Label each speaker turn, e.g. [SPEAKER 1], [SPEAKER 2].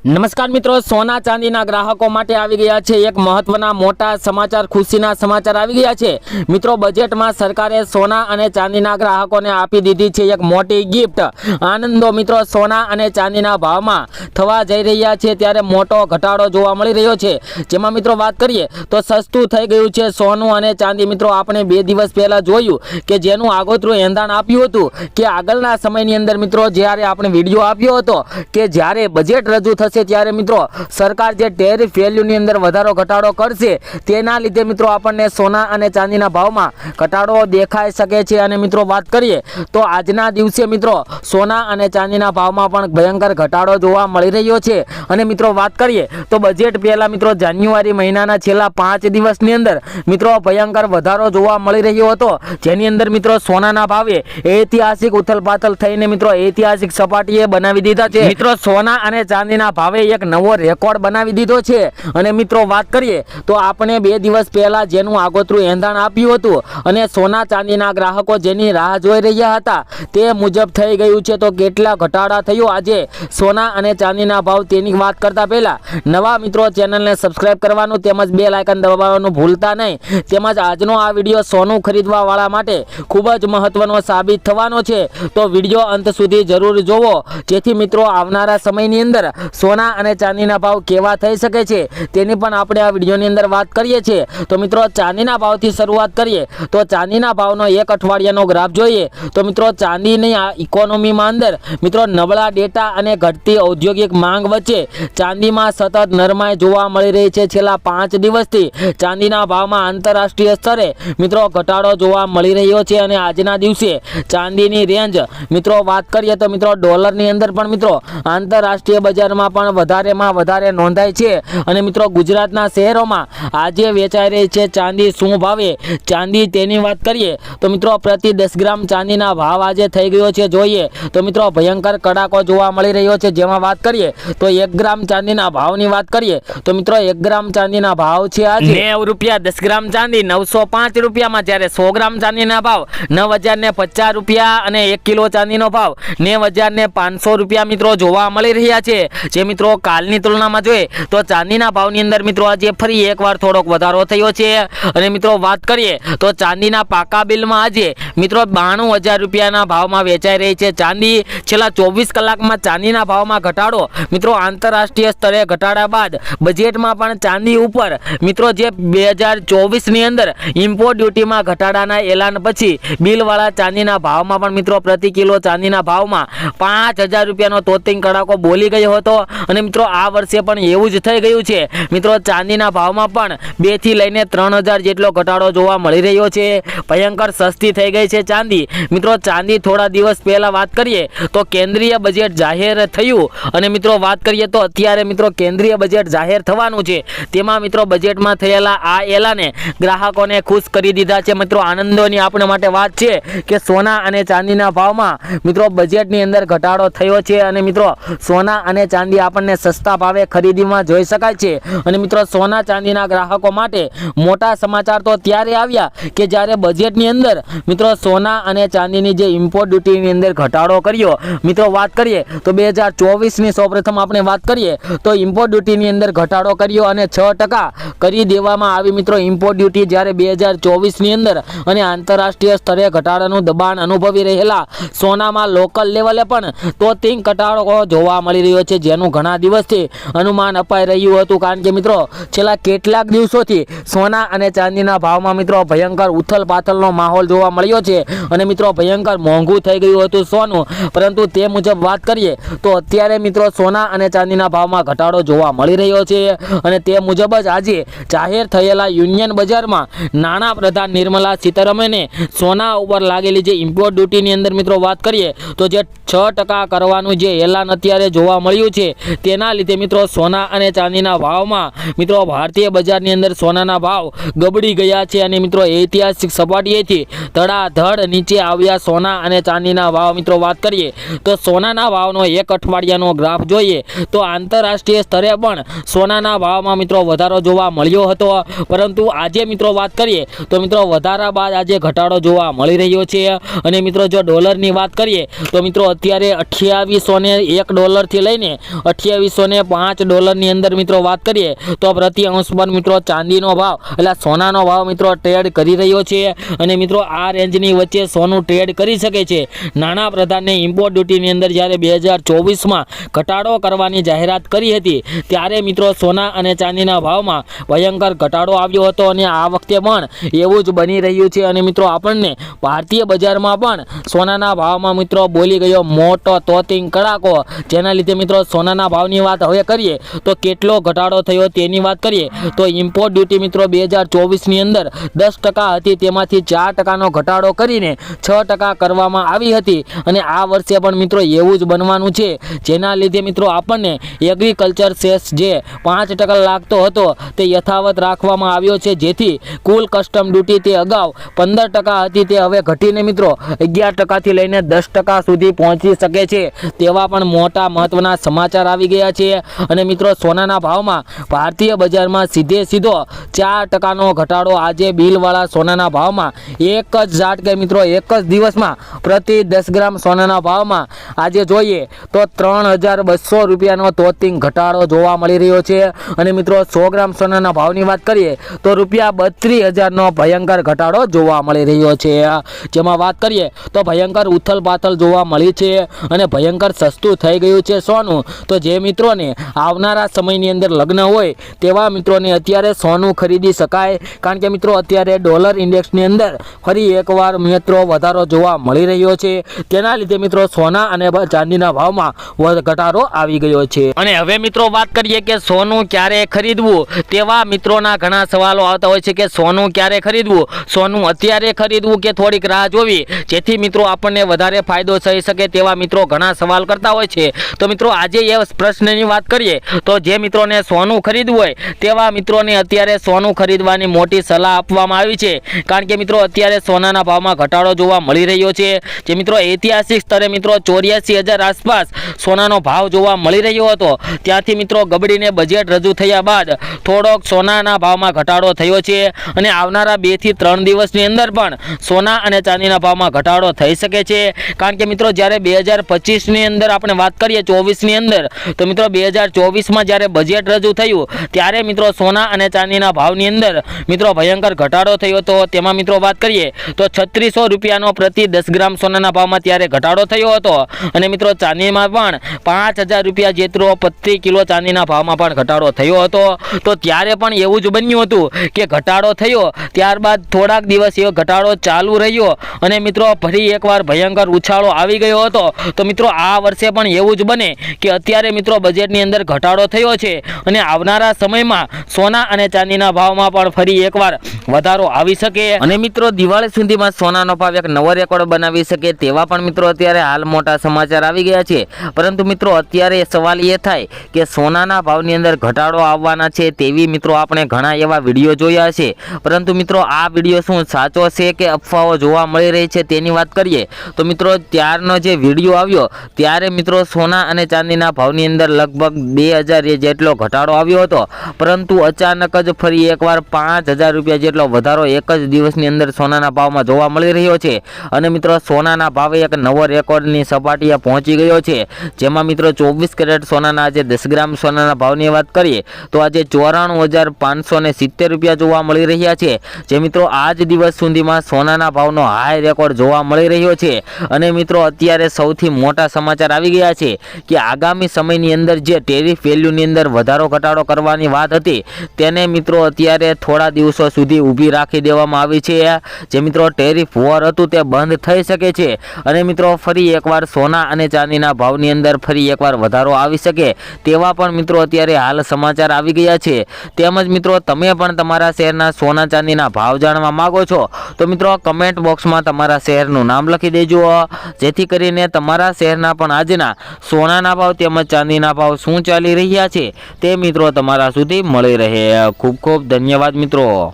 [SPEAKER 1] નમસ્કાર મિત્રો, સોના ચાંદીના ગ્રાહકો માટે આવી ગયા છે એક મહત્વના મોટા સમાચાર, ખુશીના સમાચાર આવી ગયા છે મિત્રો। બજેટમાં સરકારે સોના અને ચાંદીના ગ્રાહકોને આપી દીધી છે એક મોટી ગિફ્ટ। આનંદો મિત્રો, સોના અને ચાંદીના ભાવમાં થવા જઈ રહ્યા છે ત્યારે મોટો ઘટાડો જોવા મળી રહ્યો છે। જેમાં મિત્રો વાત કરીએ તો સસ્તું થઈ ગયું છે સોનું અને ચાંદી। મિત્રો આપણે 2 દિવસ પહેલા જોયું કે જેનું આગોતરું એંધાણ આપ્યું હતું કે આગળના સમયની અંદર મિત્રો જ્યારે આપણે વિડીયો આપ્યો હતો કે જ્યારે બજેટ રજૂ થશે ત્યારે મિત્રો સરકાર જે ટેરિફ વેલ્યુની અંદર વધારો ઘટાડો કરશે તેના લીધે મિત્રો આપણને સોના અને ચાંદીના ભાવમાં ઘટાડો દેખાઈ શકે છે। અને મિત્રો વાત કરીએ તો આજના દિવસે મિત્રો સોના અને ચાંદીના ભાવમાં પણ ભયંકર ઘટાડો જોવા મળી રહ્યો છે। અને મિત્રો વાત કરીએ તો બજેટ પહેલા મિત્રો જાન્યુઆરી મહિનાના છેલ્લા 5 દિવસની અંદર મિત્રો ભયંકર વધારો જોવા મળી રહ્યો હતો, જેની અંદર મિત્રો સોનાના ભાવે ઐતિહાસિક ઉથલપાથલ થઈને મિત્રો ઐતિહાસિક સપાટીએ બનાવી દીધા છે। મિત્રો સોના અને ચાંદીના ભાવે એક નવો રેકોર્ડ બનાવી દીધો છે। અને મિત્રો વાત કરીએ તો આપણે 2 દિવસ પહેલા જેનું આગોતરું એંધાણ આપ્યું હતું અને સોના ચાંદીના ગ્રાહકો જેની રાહ જોઈ રહ્યા હતા તે મુજબ થઈ ગયું છે। તો કેટલા ઘટાડા થયો આજે સોના અને ચાંદીના ભાવ તેની વાત કરતા પહેલા નવા મિત્રો ચેનલને સબસ્ક્રાઇબ કરવાનું તેમજ બેલ આઇકન દબાવવાનું ભૂલતા નહીં। તેમજ આજનો આ વિડીયો સોનું ખરીદવા વાળા માટે ખૂબ જ મહત્વનો સાબિત થવાનો છે, તો વિડીયો અંત સુધી જરૂર જોવો જેથી મિત્રો આવનારા સમયની અંદર સોના અને ચાંદીના ભાવ કેવા થઈ શકે છે તેની પણ આપણે આ વિડીયોની અંદર વાત કરીએ છીએ। તો મિત્રો ચાંદીના ભાવથી શરૂઆત કરીએ તો ચાંદીના ભાવનો એક અઠવાડિયાનો ગ્રાફ જોઈએ તો મિત્રો ચાંદીની આ ઇકોનોમીમાં અંદર મિત્રો નબળા ડેટા અને ઘટતી ઔદ્યોગિક માંગ વચ્ચે ચાંદીમાં સતત નરમાઈ જોવા મળી રહી છે। છેલ્લા 5 દિવસથી ચાંદીના ભાવમાં આંતરરાષ્ટ્રીય સ્તરે મિત્રો ઘટાડો જોવા મળી રહ્યો છે। અને આજના દિવસે ચાંદીની રેન્જ મિત્રો વાત કરીએ તો મિત્રો ડોલરની અંદર પણ મિત્રો આંતરરાષ્ટ્રીય બજારમાં પણ વધારેમાં વધારે નોંધાય છે। અને મિત્રો ગુજરાતના શહેરોમાં આજે વેચાઈ રહી છે ચાંદી શું ભાવે ચાંદી તેની વાત કરીએ તો મિત્રો પ્રતિ 10 ગ્રામ ચાંદીના ભાવ આજે થઈ ગયો છે જોઈએ તો મિત્રો ભયંકર કડાકો જોવા મળી રહ્યો છે। જેમાં વાત કરીએ તો 1 ગ્રામ ચાંદીના ભાવની વાત કરીએ તો મિત્રો 1 ગ્રામ ચાંદીના ભાવ છે આજે 90 રૂપિયા। 10 ગ્રામ ચાંદી 905 રૂપિયામાં, જ્યારે 100 ગ્રામ ચાંદીના ભાવ 9050 રૂપિયા અને 1 કિલો ચાંદીનો ભાવ 90500 રૂપિયા મિત્રો જોવા મળી રહ્યા છે। જે મિત્રો કાલની તુલનામાં જોઈએ તો ચાંદીના ભાવની અંદર મિત્રો આજે ફરી એકવાર થોડોક વધારો થયો છે। અને મિત્રો વાત કરીએ તો ચાંદીના પાકા બિલમાં આજે મિત્રો 92000 રૂપિયાના ભાવમાં વેચાઈ રહી છે ચાંદી। છેલ્લા 24 કલાકમાં ચાંદીના ભાવમાં ઘટાડો મિત્રો આંતરરાષ્ટ્રીય સ્તરે ઘટાડા બાદ બજેટમાં પણ ચાંદી ઉપર મિત્રો જે 2024ની અંદર ઇમ્પોર્ટ ડ્યુટીમાં ઘટાડાના એલાન પછી બિલવાળા ચાંદીના ભાવમાં પણ મિત્રો પ્રતિ કિલો ચાંદીના ભાવમાં 5000 રૂપિયાનો તોતિંગ કડાકો બોલી ગયો હતો। અને મિત્રો આ વર્ષે પણ એવું જ થઈ ગયું છે મિત્રો ચાંદીના ભાવમાં પણ 2 થી લઈને 3000 જેટલો ઘટાડો જોવા મળી રહ્યો છે। ભયંકર સસ્તી થઈ ગઈ છે ચાંદી। મિત્રો ચાંદી થોડા દિવસ પહેલા વાત કરીએ તો કેન્દ્રીય બજેટ જાહેર થયું અને મિત્રો વાત કરીએ તો અત્યારે મિત્રો કેન્દ્રીય બજેટ જાહેર થવાનું છે, તેમાં મિત્રો બજેટમાં થયેલા આ એલાને ગ્રાહકોને ખુશ કરી દીધા છે। મિત્રો આનંદોની આપણે માટે વાત છે કે સોના અને ચાંદીના ભાવમાં મિત્રો બજેટની અંદર ઘટાડો થયો છે અને મિત્રો સોના અને ચાંદી આપણને સસ્તા ભાવે ખરીદીમાં જોઈ શકાય છે। અને મિત્રો સોના ચાંદીના ગ્રાહકો માટે મોટા સમાચાર તો ત્યારે આવ્યા કે જ્યારે બજેટની અંદર મિત્રો સોના અને ચાંદીની જે ઇમ્પોર્ટ ડ્યુટીની અંદર ઘટાડો કર્યો। મિત્રો વાત કરીએ તો 2024ની સૌપ્રથમ આપણે વાત કરીએ તો ઇમ્પોર્ટ ડ્યુટીની અંદર ઘટાડો કર્યો અને 6% કરી દેવામાં આવી મિત્રો ઇમ્પોર્ટ ડ્યુટી, જ્યારે 2024ની અંદર અને આંતરરાષ્ટ્રીય સ્તરે ઘટાડાનું દબાણ અનુભવી રહેલા સોનામાં લોકલ લેવલે પણ તોતિંગ ઘટાડો જોવા મળી રહ્યો છે, જેનું ઘણા દિવસથી અનુમાન અપાઈ રહ્યું હતું। કારણ કે મિત્રો છેલ્લા કેટલાક દિવસોથી સોના અને ચાંદીના ભાવમાં મિત્રો ભયંકર ઉથલપાથલનો માહોલ જોવા મળ્યો છે અને મિત્રો ભયંકર મોંઘું થઈ ગયું હતું સોનું। પરંતુ તે મુજબ વાત કરીએ તો અત્યારે મિત્રો સોના અને ચાંદીના ભાવમાં ઘટાડો જોવા મળી રહ્યો છે। અને તે મુજબ જ આજે જાહેર થયેલા યુનિયન બજારમાં નાણાં પ્રધાન નિર્મલા સીતારમણે સોના ઉપર લાગેલી જે ઇમ્પોર્ટ ડ્યુટીની અંદર મિત્રો વાત કરીએ તો જે 6% કરવાનું જે એલાન અત્યારે જોવા મળ્યું છે તેના લીધે મિત્રો સોના અને ચાંદીના ભાવમાં મિત્રો ભારતીય બજારની અંદર સોનાના ભાવ ગબડી ગયા છે અને મિત્રો ઐતિહાસિક સપાટીએથી ધડાધડ નીચે આવ્યા સોના અને ચાંદીના ભાવ। મિત્રો વાત કરીએ તો સોનાના ભાવનો એક અઠવાડિયાનો ગ્રાફ જોઈએ તો આંતરરાષ્ટ્રીય સ્તરે પણ સોનાના ભાવમાં મિત્રો વધારો જોવા મળ્યો હતો, પરંતુ આજે મિત્રો વાત કરીએ તો મિત્રો વધારા બાદ આજે ઘટાડો જોવા મળી રહ્યો છે। અને મિત્રો જો ડોલરની વાત કરીએ તો મિત્રો અત્યારે 2801 ડોલરથી લઈને $2805 અંદર મિત્રો વાત કરીએ તો પ્રતિ અંશ પર મિત્રો ચાંદીનો ભાવ એટલે સોનાનો ભાવ મિત્રો ટ્રેડ કરી રહ્યો છે અને મિત્રો આ રેન્જની વચ્ચે સોનું ટ્રેડ કરી શકે છે। નાણાં પ્રધાને ઇમ્પોર્ટ ડ્યુટીની અંદર જ્યારે 2024માં ઘટાડો કરવાની જાહેરાત કરી હતી ત્યારે મિત્રો સોના અને ચાંદીના ભાવમાં ભયંકર ઘટાડો આવ્યો હતો અને આ વખતે પણ એવું જ બની રહ્યું છે અને મિત્રો આપણને ભારતીય બજારમાં પણ સોનાના ભાવમાં મિત્રો બોલી ગયો મોટો તોતિંગ કડાકો, જેના લીધે મિત્રો સોનાના ભાવની વાત હવે કરીએ તો કેટલો ઘટાડો થયો તેની વાત કરીએ તો ઇમ્પોર્ટ ડ્યુટી મિત્રો 2024ની અંદર 10% હતી, તેમાંથી 4%નો ઘટાડો કરીને 6% કરવામાં આવી હતી અને આ વર્ષે પણ મિત્રો એવું જ બનવાનું છે, જેના લીધે મિત્રો આપણને એગ્રીકલ્ચર સેસ જે 5% લાગતો હતો તે યથાવત રાખવામાં આવ્યો છે, જેથી કુલ કસ્ટમ ડ્યુટી તે અગાઉ 15% હતી તે હવે ઘટીને મિત્રો 11%થી લઈને 10% સુધી પહોંચી શકે છે તેવા પણ મોટા મહત્વના સમાચાર આવી ગયા છે અને મિત્રો સોનાના ભાવમાં ભારતીય બજારમાં સીધો 4%નો ઘટાડો આજે બિલવાળા સોનાના ભાવમાં એક જ ઝાટકે મિત્રો એક જ દિવસમાં પ્રતિ 10 ગ્રામ સોનાના ભાવમાં આજે જોઈએ તો $3200નો તોતિંગ ઘટાડો જોવા મળી રહ્યો છે અને મિત્રો 100 ગ્રામ સોનાના ભાવની વાત કરીએ તો $32,000નો ભયંકર ઘટાડો જોવા મળી રહ્યો છે, જેમાં વાત કરીએ તો ભયંકર ઉથલપાથલ જોવા મળી છે અને ભયંકર સસ્તું થઈ ગયું છે સોનું। તો જે મિત્રોને આવનારા સમયની અંદર લગ્ન હોય તેવા મિત્રોને અત્યારે સોનું ખરીદી શકાય, કારણ કે મિત્રો અત્યારે ડોલર ઇન્ડેક્સની અંદર ફરી એકવાર મિત્રો વધારો જોવા મળી રહ્યો છે, તેના લીધે મિત્રો સોના અને ચાંદીના ભાવમાં ઘટાડો આવી ગયો છે। અને હવે મિત્રો વાત કરીએ કે સોનું ક્યારે ખરીદવું, તેવા મિત્રોના ઘણા સવાલો આવતા હોય છે કે સોનું ક્યારે ખરીદવું, સોનું અત્યારે ખરીદવું કે થોડીક રાહ જોવી જેથી મિત્રો આપણને વધારે ફાયદો થઈ શકે, તેવા મિત્રો ઘણા સવાલ કરતા હોય છે। તો મિત્રો આજે એ પ્રશ્નની વાત કરીએ તો જે મિત્રોને સોનું ખરીદવું હોય તેવા મિત્રોને અત્યારે સોનું ખરીદવાની મોટી સલાહ આપવામાં આવી છે, કારણ કે મિત્રો અત્યારે સોનાના ભાવમાં ઘટાડો જોવા મળી રહ્યો છે, જે મિત્રો ઐતિહાસિક સ્તરે મિત્રો 84,000 આસપાસ સોનાનો ભાવ જોવા મળી રહ્યો હતો, ત્યાંથી મિત્રો ગબડીને બજેટ રજૂ થયા બાદ થોડોક સોનાના ભાવમાં ઘટાડો થયો છે અને આવનારા 2 થી 3 દિવસની અંદર પણ સોના અને ચાંદીના ભાવમાં ઘટાડો થઈ શકે છે, કારણ કે મિત્રો જ્યારે 2025ની અંદર આપણે વાત કરીએ 24ની અંદર તો મિત્રો 2024માં જ્યારે બજેટ રજૂ થયું ત્યારે મિત્રો સોના અને ચાંદીના ભાવની અંદર મિત્રો ભયંકર ઘટાડો થયો હતો, તેમાં મિત્રો વાત કરીએ તો $3600નો પ્રતિ 10 ગ્રામ સોનાના ભાવમાં ત્યારે ઘટાડો થયો હતો અને મિત્રો ચાંદીમાં પણ $5000 જેટલો પ્રતિ કિલો ચાંદીના ભાવમાં પણ ઘટાડો થયો હતો। તો ત્યારે પણ એવું જ બન્યું હતું કે ઘટાડો થયો ત્યારબાદ થોડાક દિવસ એવો ઘટાડો ચાલુ રહ્યો અને મિત્રો ફરી એકવાર ભયંકર ઉછાળો આવી ગયો હતો। તો મિત્રો આ વર્ષે પણ એવું જ બને કે અત્યારે મિત્રો બજેટની અંદર ઘટાડો થયો છે અને આવનારા સમયમાં સોના અને ચાંદીના ભાવમાં પણ ફરી એકવાર વધારો આવી શકે અને મિત્રો દિવાળી સુધીમાં સોનાનો ભાવ એક નવો રેકોર્ડ બનાવી શકે તેવા પણ મિત્રો અત્યારે હાલ મોટા સમાચાર આવી ગયા છે। પરંતુ મિત્રો અત્યારે સવાલ એ થાય કે સોનાના ભાવની અંદર ઘટાડો આવવાના છે તેવી મિત્રો આપણે ઘણા એવા વિડીયો જોયા છે, પરંતુ મિત્રો આ વિડીયો શું સાચો છે કે અફવાઓ જોવા મળી રહી છે તેની વાત કરીએ તો મિત્રો ત્યારનો જે વિડીયો આવ્યો ત્યારે મિત્રો સોના અને ચાંદીના ભાવની અંદર લગભગ 2000 જેટલો ઘટાડો આવ્યો હતો, પરંતુ અચાનક જ ફરી એકવાર $5000 જેટલો વધારો એક જ દિવસની અંદર સોનાના ભાવમાં જોવા મળી રહ્યો છે અને મિત્રો સોનાના ભાવે એક નવો રેકોર્ડની સપાટીએ પહોંચી ગયો છે, જેમાં મિત્રો 24 કેરેટ સોનાના આજે 10 ગ્રામ સોનાના ભાવની વાત કરીએ તો આજે $94,570 જોવા મળી રહ્યા છે, જે મિત્રો આજ દિવસ સુધીમાં સોનાના ભાવનો હાઈ રેકોર્ડ જોવા મળી રહ્યો છે। અને મિત્રો અત્યારે સૌથી મોટા સમાચાર આવી ગયા છે કે આગામી સમયની અંદર જે ટેરિફ વેલ્યુની અંદર વધારો ઘટાડો કરવાની વાત હતી તેને મિત્રો અત્યારે થોડા દિવસો સુધી ઊભી રાખી દેવામાં આવી છે, જે મિત્રો ટેરિફ વોર હતું તે બંધ થઈ શકે છે અને મિત્રો ફરી એકવાર સોના અને ચાંદીના ભાવની અંદર ફરી એકવાર વધારો આવી શકે તેવા પણ મિત્રો અત્યારે હાલ સમાચાર આવી ગયા છે। તેમજ મિત્રો તમે પણ તમારા શહેરના સોના ચાંદીના ભાવ જાણવા માંગો છો તો મિત્રો કમેન્ટ બોક્સમાં તમારા શહેરનું નામ લખી દેજો, જેથી કરીને તમારા શહેરના પણ આજના સોનાના ભાવ તેમજ ચાંદીના ભાવ શું ચાલી રહ્યા છે તે મિત્રો તમારા સુધી મળી રહે। ખૂબ ખૂબ ધન્યવાદ મિત્રો।